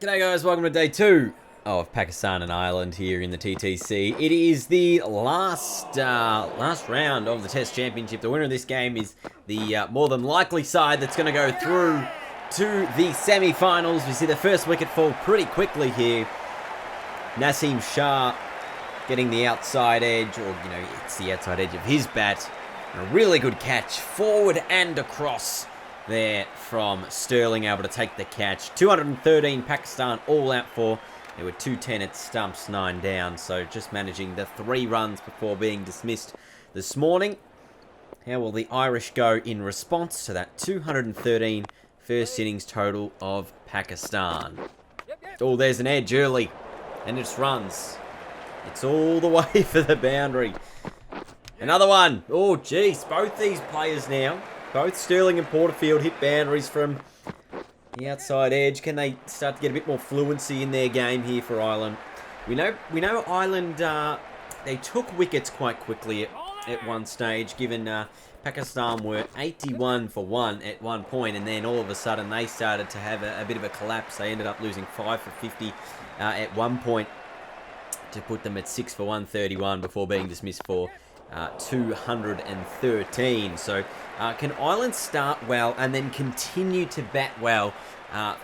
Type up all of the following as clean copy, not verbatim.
G'day guys, welcome to day 2 of Pakistan and Ireland here in the TTC. It is the last round of the Test Championship. The winner of this game is the more than likely side that's going to go through to the semi-finals. We see the first wicket fall pretty quickly here. Naseem Shah getting the outside edge, or it's the outside edge of his bat. And a really good catch forward and across there from Sterling, able to take the catch. 213 Pakistan all out for. There were 210 at stumps, 9 down. So just managing the 3 runs before being dismissed this morning. How will the Irish go in response to that 213 first innings total of Pakistan? Oh, there's an edge early. And it just runs. It's all the way for the boundary. Another one. Oh, geez. Both these players now, both Sterling and Porterfield, hit boundaries from the outside edge. Can they start to get a bit more fluency in their game here for Ireland? We know Ireland, they took wickets quite quickly at one stage, given Pakistan were 81 for 1 at one point, and then all of a sudden they started to have a bit of a collapse. They ended up losing 5 for 50 at one point to put them at 6 for 131 before being dismissed for 213. So can Ireland start well and then continue to bat well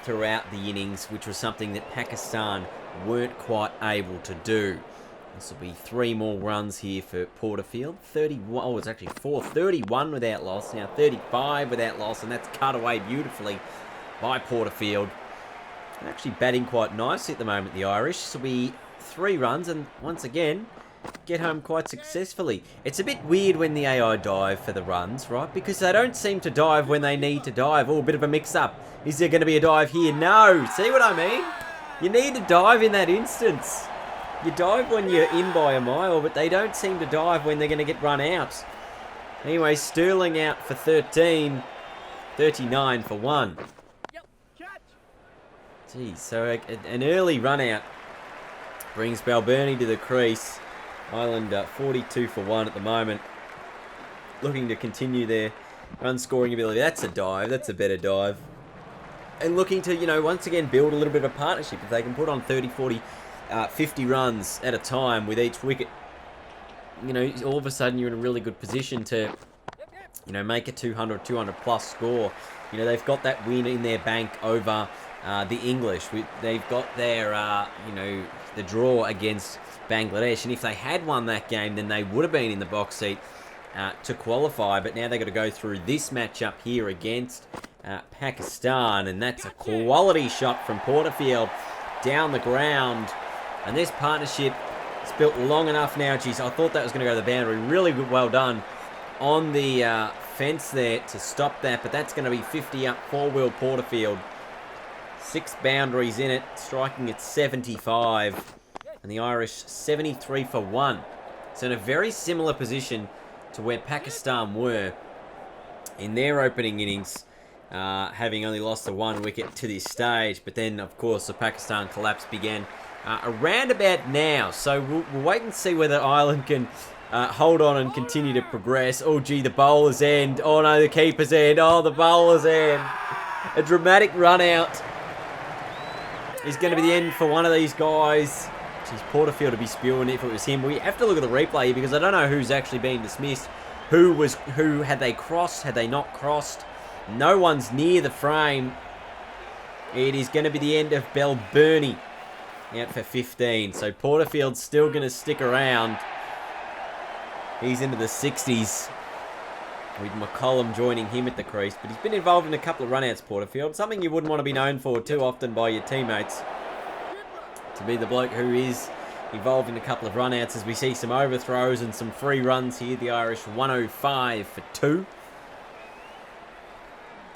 throughout the innings, which was something that Pakistan weren't quite able to do. This will be 3 more runs here for Porterfield. 31, oh, it's actually 4. 31 without loss, now 35 without loss, and that's cut away beautifully by Porterfield. They're actually batting quite nicely at the moment, the Irish. This will be 3 runs, and once again, get home quite successfully. It's a bit weird when the AI dive for the runs, right? Because they don't seem to dive when they need to dive. Oh, a bit of a mix-up. Is there going to be a dive here? No. See what I mean? You need to dive in that instance. You dive when you're in by a mile, but they don't seem to dive when they're going to get run out. Anyway, Sterling out for 13. 39 for 1. Geez, so an early run out brings Balbirnie to the crease. Ireland 42 for 1 at the moment. Looking to continue their run scoring ability. That's a dive. That's a better dive. And looking to, once again build a little bit of a partnership. If they can put on 30, 40, 50 runs at a time with each wicket, all of a sudden you're in a really good position to, make a 200 plus score. They've got that win in their bank over the English. They've got their, the draw against Bangladesh, and if they had won that game, then they would have been in the box seat to qualify. But now they've got to go through this matchup here against Pakistan, and that's a quality shot from Porterfield down the ground. And this partnership is built long enough now. Geez, I thought that was going to go to the boundary. Really good, well done on the fence there to stop that, but that's going to be 50 up for Will Porterfield. 6 boundaries in it, striking at 75. And the Irish 73 for 1. So in a very similar position to where Pakistan were in their opening innings, having only lost the 1 wicket to this stage. But then, of course, the Pakistan collapse began around about now. So we'll wait and see whether Ireland can hold on and continue to progress. Oh, gee, the bowler's end. Oh, no, the keeper's end. Oh, the bowler's end. A dramatic run out is going to be the end for one of these guys. Geez, Porterfield to be spewing if it was him. We have to look at the replay here because I don't know who's actually been dismissed. Who, had they crossed? Had they not crossed? No one's near the frame. It is going to be the end of Balbirnie out for 15. So Porterfield's still going to stick around. He's into the 60s with McCollum joining him at the crease. But he's been involved in a couple of runouts, Porterfield. Something you wouldn't want to be known for too often by your teammates. To be the bloke who is involved in a couple of runouts, as we see some overthrows and some free runs here. The Irish 105 for 2.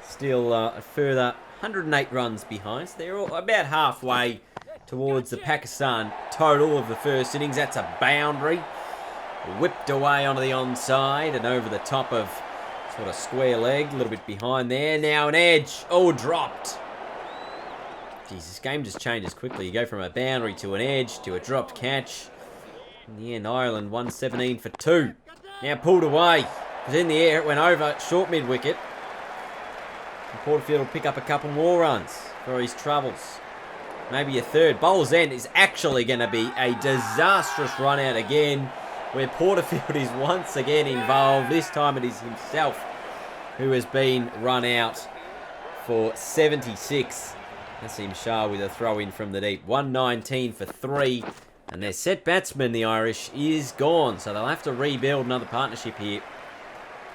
Still a further 108 runs behind. So they're all about halfway towards the Pakistan total of the first innings. That's a boundary. Whipped away onto the onside and over the top of sort of square leg. A little bit behind there. Now an edge. Oh, dropped. Jeez, this game just changes quickly. You go from a boundary to an edge to a dropped catch. In the end, Ireland 117 for 2. Now pulled away. It was in the air. It went over. Short mid-wicket. And Porterfield will pick up a couple more runs for his troubles. maybe a third. Bowls End is actually going to be a disastrous run out again, where Porterfield is once again involved. This time it is himself who has been run out for 76. Nassim Shah with a throw in from the deep. 119 for 3. And their set batsman, the Irish, is gone. So they'll have to rebuild another partnership here.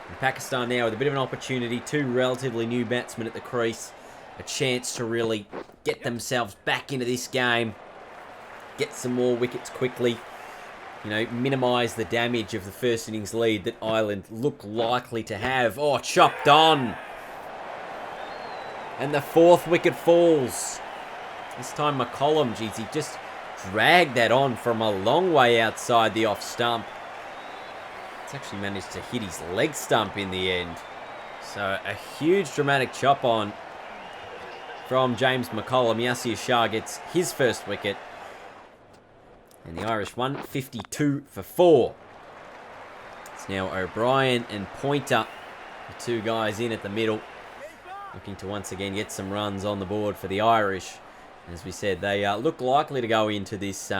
And Pakistan now with a bit of an opportunity. 2 relatively new batsmen at the crease. A chance to really get themselves back into this game. Get some more wickets quickly. You know, minimise the damage of the first innings lead that Ireland look likely to have. Oh, chopped on. And the 4th wicket falls. This time McCollum, geez, he just dragged that on from a long way outside the off stump. It's actually managed to hit his leg stump in the end. So a huge dramatic chop on from James McCollum. Yasir Shah gets his first wicket. And the Irish 152 for 4. It's now O'Brien and Pointer, the 2 guys in at the middle, looking to once again get some runs on the board for the Irish. As we said, they look likely to go into this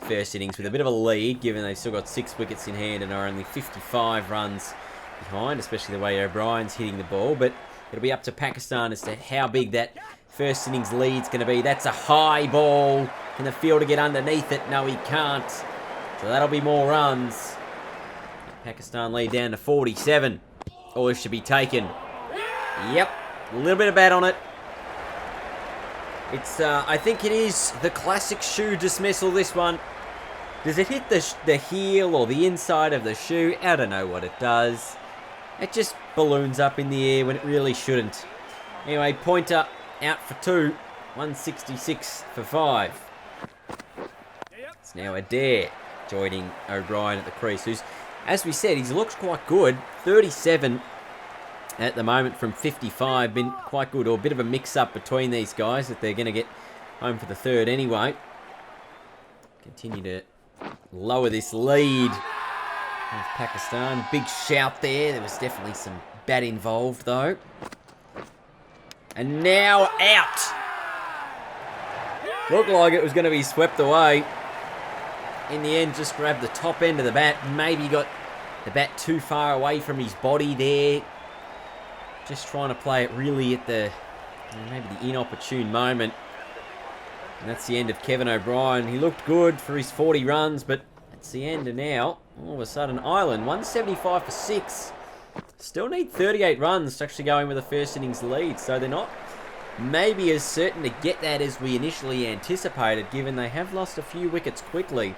first innings with a bit of a lead, given they've still got 6 wickets in hand and are only 55 runs behind, especially the way O'Brien's hitting the ball. But it'll be up to Pakistan as to how big that first innings lead's going to be. That's a high ball. Can the fielder get underneath it? No, he can't. So that'll be more runs. Pakistan lead down to 47. All should be taken. Yep, a little bit of bat on it. It's, I think it is the classic shoe dismissal, this one. Does it hit the heel or the inside of the shoe? I don't know what it does. It just balloons up in the air when it really shouldn't. Anyway, Pointer out for 2. 166 for 5. It's now Adair joining O'Brien at the crease, who's, as we said, he's looked quite good. 37 at the moment from 55. Been quite good, or a bit of a mix-up between these guys that they're going to get home for the 3rd anyway. Continue to lower this lead of Pakistan. Big shout there. There was definitely some bat involved, though. And now out. Looked like it was going to be swept away. In the end, just grabbed the top end of the bat. Maybe got the bat too far away from his body there. Just trying to play it really at the, maybe the inopportune moment. And that's the end of Kevin O'Brien. He looked good for his 40 runs, but it's the end, and now, all of a sudden, Ireland, 175 for 6. Still need 38 runs to actually go in with a first innings lead, so they're not maybe as certain to get that as we initially anticipated, given they have lost a few wickets quickly.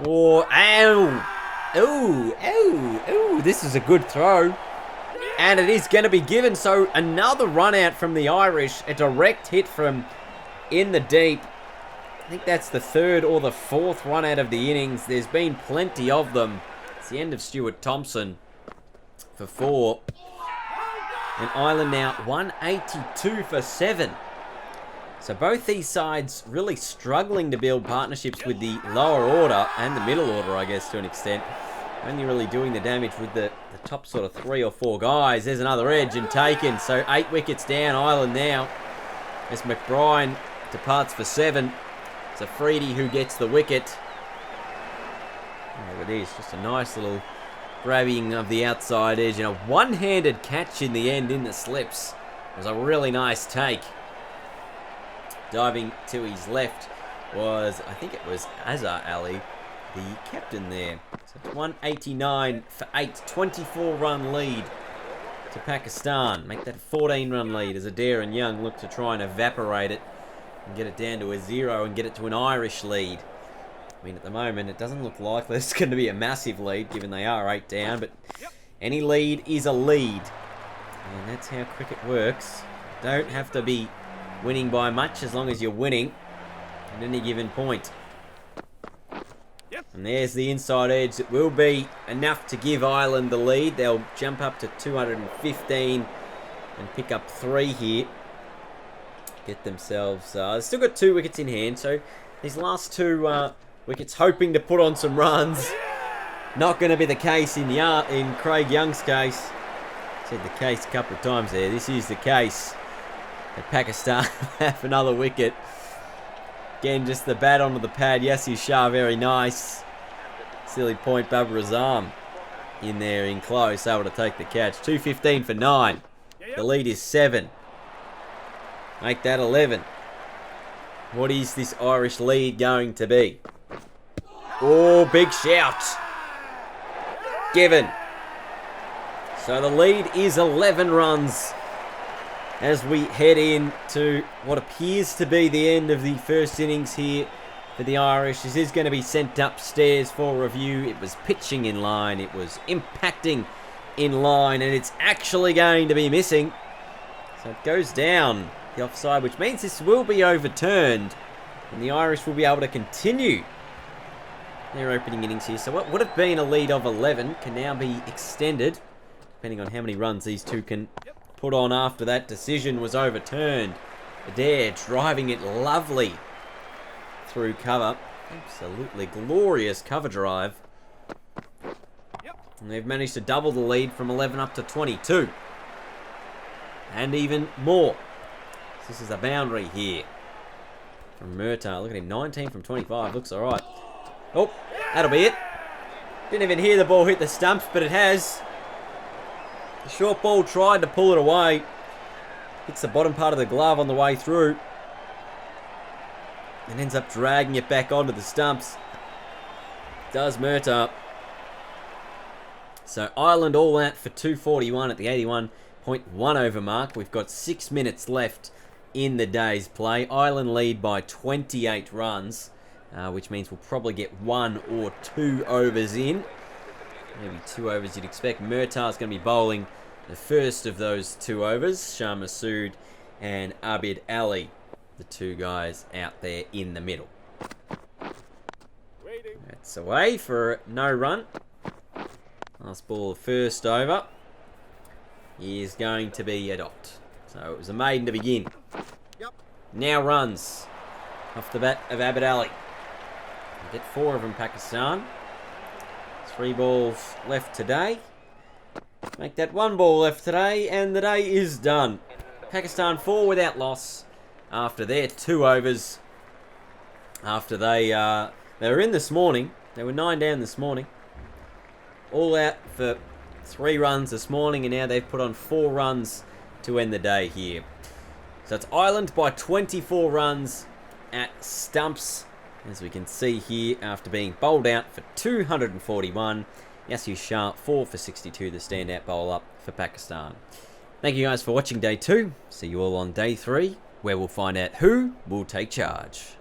Oh, ow! Ooh, ooh, ooh, this is a good throw. And it is going to be given, so another run out from the Irish. A direct hit from in the deep. I think that's the 3rd or the 4th run out of the innings. There's been plenty of them. It's the end of Stuart Thompson for 4. And Ireland now 182 for 7. So both these sides really struggling to build partnerships with the lower order and the middle order, I guess, to an extent. Only really doing the damage with the top sort of 3 or 4 guys. There's another edge and taken. So 8 wickets down, Ireland now. As McBride departs for 7. It's Afridi who gets the wicket. There it is. Just a nice little grabbing of the outside edge. And a one-handed catch in the end in the slips. It was a really nice take. Diving to his left was, I think it was Azhar Ali, the captain there. So it's 189 for 8, 24-run lead to Pakistan. Make that a 14-run lead as Adair and Young look to try and evaporate it and get it down to a 0 and get it to an Irish lead. I mean, at the moment, it doesn't look like there's going to be a massive lead, given they are 8 down, but any lead is a lead. And that's how cricket works. Don't have to be winning by much as long as you're winning at any given point. And there's the inside edge. It will be enough to give Ireland the lead. They'll jump up to 215 and pick up 3 here. Get themselves... still got 2 wickets in hand, so these last 2 wickets hoping to put on some runs. Not going to be the case in Craig Young's case. Said the case a couple of times there. This is the case. And Pakistan have another wicket. Again, just the bat onto the pad. Yasir Shah, very nice. Silly point, Babar Azam in there in close, able to take the catch. 2:15 for 9. The lead is 7. Make that 11. What is this Irish lead going to be? Oh, big shout. Given. So the lead is 11 runs as we head in to what appears to be the end of the first innings here for the Irish. This is going to be sent upstairs for review. It was pitching in line, it was impacting in line, and it's actually going to be missing. So it goes down the offside, which means this will be overturned, and the Irish will be able to continue their opening innings here. So what would have been a lead of 11 can now be extended, depending on how many runs these two can put on after that decision was overturned. Adair driving it lovely through cover. Absolutely glorious cover drive. And they've managed to double the lead from 11 up to 22. And even more. This is a boundary here from Murtagh. Look at him, 19 from 25. Looks alright. Oh, that'll be it. Didn't even hear the ball hit the stumps, but it has. The short ball tried to pull it away. Hits the bottom part of the glove on the way through. And ends up dragging it back onto the stumps. Does Murtagh. So Ireland all out for 241 at the 81.1 over mark. We've got 6 minutes left in the day's play. Ireland lead by 28 runs, which means we'll probably get 1 or 2 overs in. Maybe 2 overs you'd expect. Murtagh's going to be bowling the first of those 2 overs. Shah Massoud and Abid Ali, the 2 guys out there in the middle. That's away for no run. Last ball of first over is going to be a dot. So it was a maiden to begin. Now runs off the bat of Abid Ali. Get 4 of them, Pakistan. 3 balls left today. Make that 1 ball left today, and the day is done. Pakistan 4 without loss after their 2 overs. After they were in this morning. They were 9 down this morning. All out for 3 runs this morning, and now they've put on 4 runs to end the day here. So it's Ireland by 24 runs at stumps, as we can see here, after being bowled out for 241. Yasir Shah 4 for 62, the standout bowler for Pakistan. Thank you guys for watching day 2. See you all on day 3, where we'll find out who will take charge.